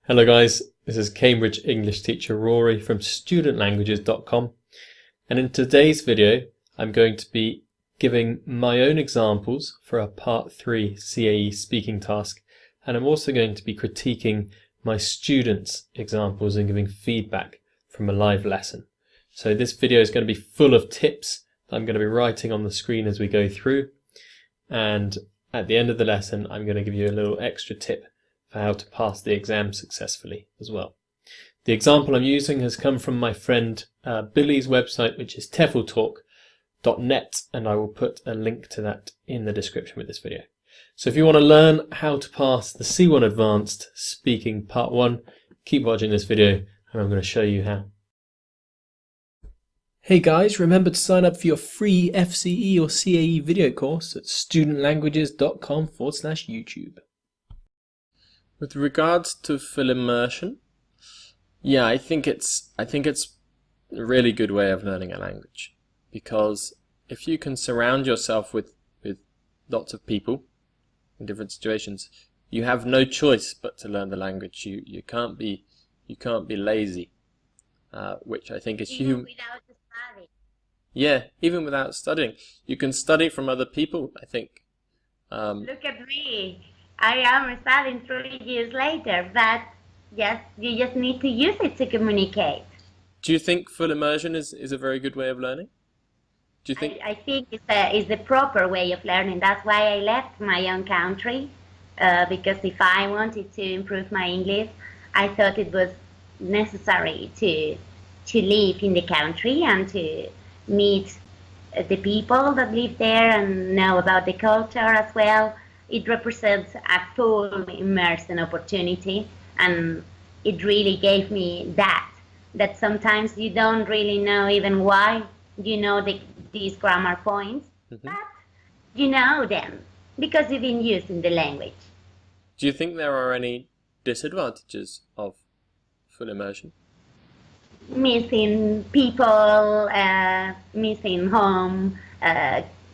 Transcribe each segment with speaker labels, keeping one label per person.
Speaker 1: Hello guys, this is Cambridge English teacher Rory from studentlanguages.com, and in today's video I'm going to be giving my own examples for a part 3 CAE speaking task, and I'm also going to be critiquing my students' examples and giving feedback from a live lesson. So this video is going to be full of tips that I'm going to be writing on the screen as we go through, and at the end of the lesson I'm going to give you a little extra tip for how to pass the exam successfully as well. The example I'm using has come from my friend Billy's website, which is tefltalk.net, and I will put a link to that in the description with this video. So if you want to learn how to pass the C1 Advanced Speaking Part 1, keep watching this video and I'm going to show you how. Hey guys, remember to sign up for your free FCE or CAE video course at studentlanguages.com/YouTube. With regards to full immersion, yeah, I think it's a really good way of learning a language, because if you can surround yourself with lots of people in different situations, you have no choice but to learn the language. You can't be lazy, which I think is human.
Speaker 2: Without studying.
Speaker 1: Yeah, even without studying, you can study from other people, I think.
Speaker 2: Look at me. I am studying 3 years later, but you just need to use it to communicate.
Speaker 1: Do you think full immersion is a very good way of learning? Do you think?
Speaker 2: I think it's the proper way of learning. That's why I left my own country, because if I wanted to improve my English, I thought it was necessary to live in the country and to meet the people that live there and know about the culture as well. It represents a full immersion opportunity, and it really gave me that sometimes you don't really know even why you know these grammar points, but you know them because you've been using the language.
Speaker 1: Do you think there are any disadvantages of full immersion?
Speaker 2: Missing people, missing home,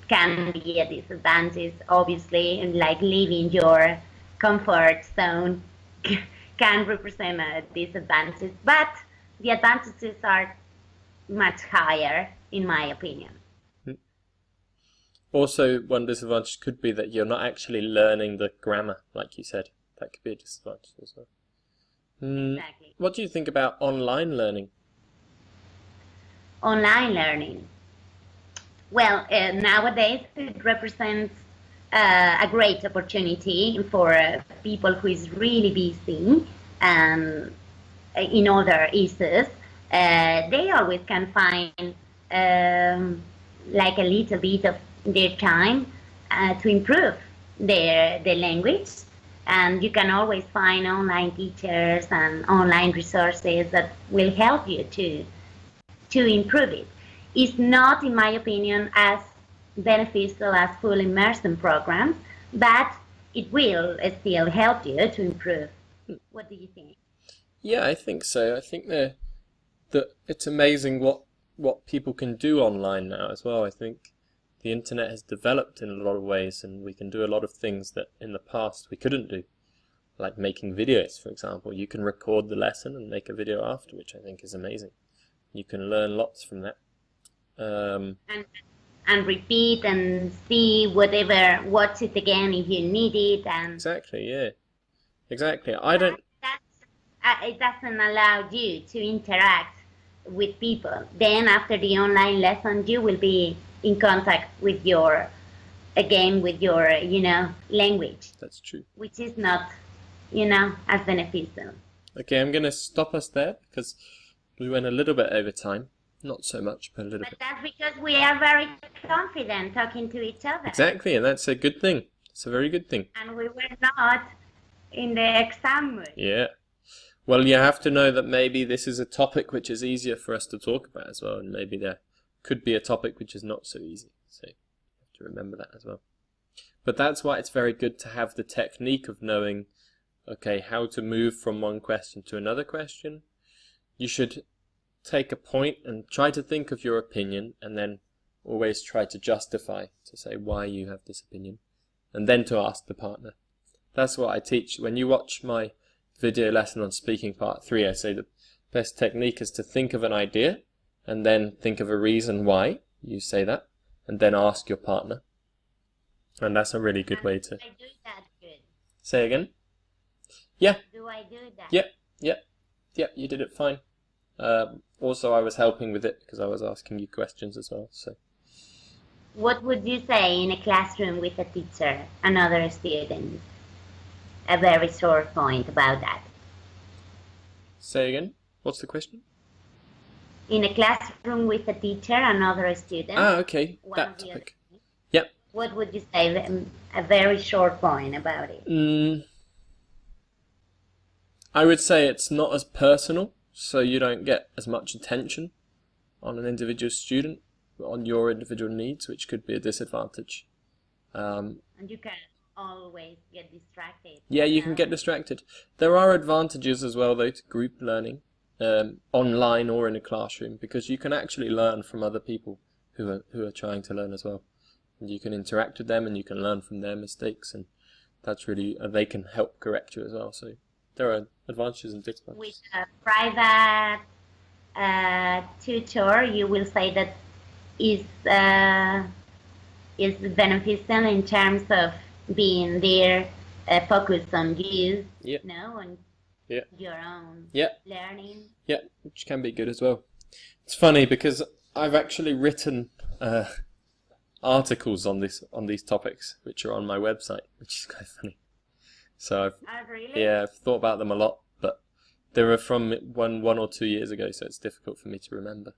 Speaker 2: can be a disadvantage, obviously, and like leaving your comfort zone can represent a disadvantage, but the advantages are much higher, in my opinion.
Speaker 1: Also, one disadvantage could be that you're not actually learning the grammar, like you said. That could be a disadvantage as well.
Speaker 2: Exactly.
Speaker 1: What do you think about online learning?
Speaker 2: Online learning. Well, nowadays it represents a great opportunity for people who is really busy in other issues. They always can find like a little bit of their time to improve their language, and you can always find online teachers and online resources that will help you to improve it. It's not, in my opinion, as beneficial as full immersion programs, but it will still help you to improve. What do you think?
Speaker 1: Yeah, I think so. I think that it's amazing what people can do online now as well. I think the internet has developed in a lot of ways, and we can do a lot of things that in the past we couldn't do, like making videos, for example. You can record the lesson and make a video after, which I think is amazing. You can learn lots from that.
Speaker 2: And repeat and see whatever, watch it again if you need it. And
Speaker 1: exactly, yeah. Exactly.
Speaker 2: It doesn't allow you to interact with people. Then after the online lesson, you will be in contact with your language.
Speaker 1: That's true.
Speaker 2: Which is not, as beneficial.
Speaker 1: Okay, I'm going to stop us there because we went a little bit over time. Not so much, but a little bit.
Speaker 2: But that's because we are very confident talking to each other.
Speaker 1: Exactly, and that's a good thing. It's a very good thing.
Speaker 2: And we were not in the exam mood.
Speaker 1: Yeah. Well, you have to know that maybe this is a topic which is easier for us to talk about as well, and maybe there could be a topic which is not so easy. So you have to remember that as well. But that's why it's very good to have the technique of knowing, okay, how to move from one question to another question. You should take a point and try to think of your opinion, and then always try to justify, to say why you have this opinion, and then to ask the partner. That's what I teach. When you watch my video lesson on speaking part 3, I say the best technique is to think of an idea and then think of a reason why you say that, and then ask your partner. And that's a really good way to...
Speaker 2: Do I do that good?
Speaker 1: Say again? Yeah.
Speaker 2: Do I do that?
Speaker 1: Yep, you did it fine. Also, I was helping with it because I was asking you questions as well. So,
Speaker 2: what would you say in a classroom with a teacher, another student? A very sore point about that.
Speaker 1: Say again? What's the question?
Speaker 2: In a classroom with a teacher, another student.
Speaker 1: Ah, okay. That topic. Yep.
Speaker 2: What would you say, a very short point about it?
Speaker 1: I would say it's not as personal, so you don't get as much attention on an individual student, on your individual needs, which could be a disadvantage.
Speaker 2: And you can always get distracted.
Speaker 1: Yeah, you can get distracted. There are advantages as well, though, to group learning, online or in a classroom, because you can actually learn from other people who are trying to learn as well. And you can interact with them, and you can learn from their mistakes, and that's really they can help correct you as well. So there are advantages and disadvantages.
Speaker 2: With a private tutor, you will say that is beneficial in terms of being there, focused on you, on your own learning.
Speaker 1: Yeah, which can be good as well. It's funny because I've actually written articles on these topics, which are on my website, which is quite funny. So I've thought about them a lot, but they were from one or 2 years ago, so it's difficult for me to remember.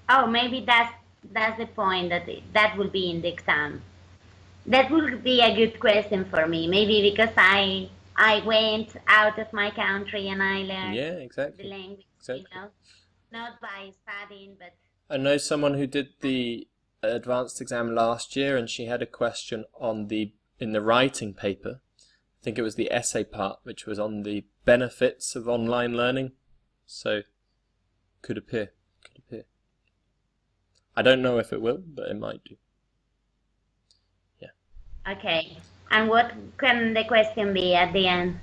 Speaker 2: Oh, maybe that's the point, that will be in the exam. That would be a good question for me, maybe because I went out of my country and I learned the language, not by studying, but...
Speaker 1: I know someone who did the advanced exam last year, and she had a question in the writing paper. I think it was the essay part, which was on the benefits of online learning. So, could appear. I don't know if it will, but it might do. Yeah.
Speaker 2: Okay. And what can the question be at the end?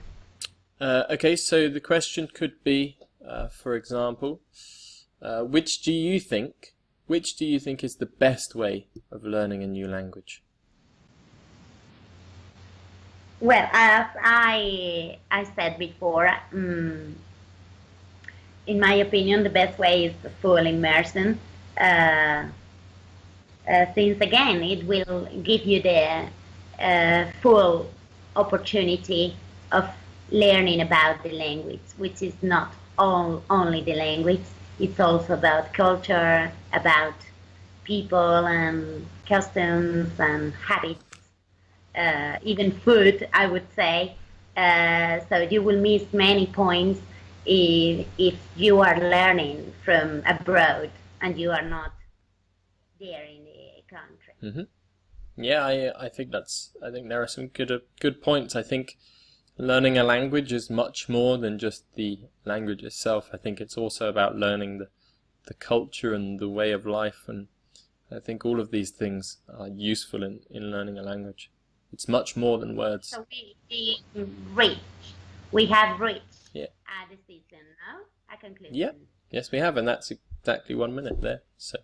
Speaker 1: Okay, so the question could be, for example, which do you think is the best way of learning a new language?
Speaker 2: Well, as I said before, in my opinion, the best way is full immersion. Since again, it will give you the full opportunity of learning about the language, which is not only the language. It's also about culture, about people and customs and habits, even food, I would say. So you will miss many points if you are learning from abroad and you are not there in the country.
Speaker 1: Mm-hmm. Yeah, I think there are some good points. I think learning a language is much more than just the language itself. I think it's also about learning the culture and the way of life, and I think all of these things are useful in learning a language. It's much more than words.
Speaker 2: So we have reached a decision now, a conclusion.
Speaker 1: Yeah, yes we have, and that's exactly 1 minute there. So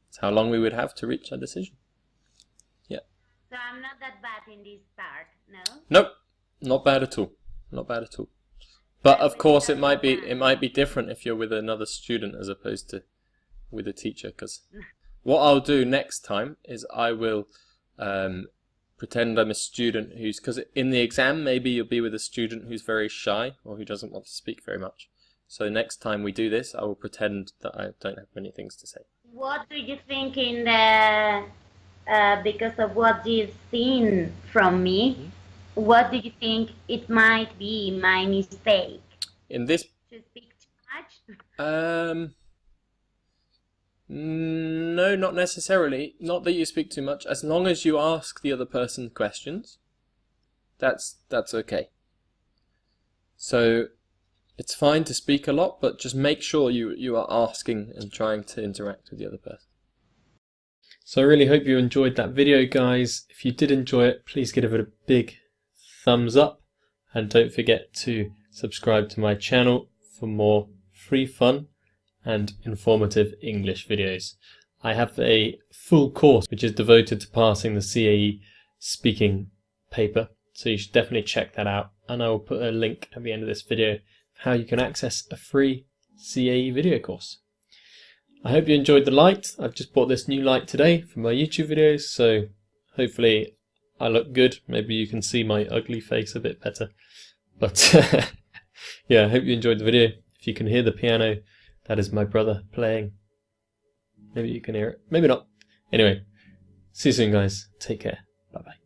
Speaker 1: it's how long we would have to reach a decision. Yeah.
Speaker 2: So I'm not that bad in this part, no?
Speaker 1: Nope. Not bad at all. Not bad at all. But of course, it might be different if you're with another student as opposed to with a teacher. Because what I'll do next time is I will pretend I'm a student because in the exam maybe you'll be with a student who's very shy or who doesn't want to speak very much. So next time we do this, I will pretend that I don't have many things to say.
Speaker 2: What do you think because of what you've seen from me? Mm-hmm. What do you think it might be my mistake?
Speaker 1: In this?
Speaker 2: To speak too much?
Speaker 1: No, not necessarily. Not that you speak too much. As long as you ask the other person questions, that's okay. So it's fine to speak a lot, but just make sure you are asking and trying to interact with the other person. So I really hope you enjoyed that video, guys. If you did enjoy it, please give it a big thumbs up and don't forget to subscribe to my channel for more free fun and informative English videos. I have a full course which is devoted to passing the CAE speaking paper, so you should definitely check that out, and I will put a link at the end of this video how you can access a free CAE video course. I hope you enjoyed the light. I've just bought this new light today for my YouTube videos, so hopefully I look good. Maybe you can see my ugly face a bit better. But yeah, I hope you enjoyed the video. If you can hear the piano, that is my brother playing. Maybe you can hear it, maybe not. Anyway, see you soon guys. Take care. Bye bye.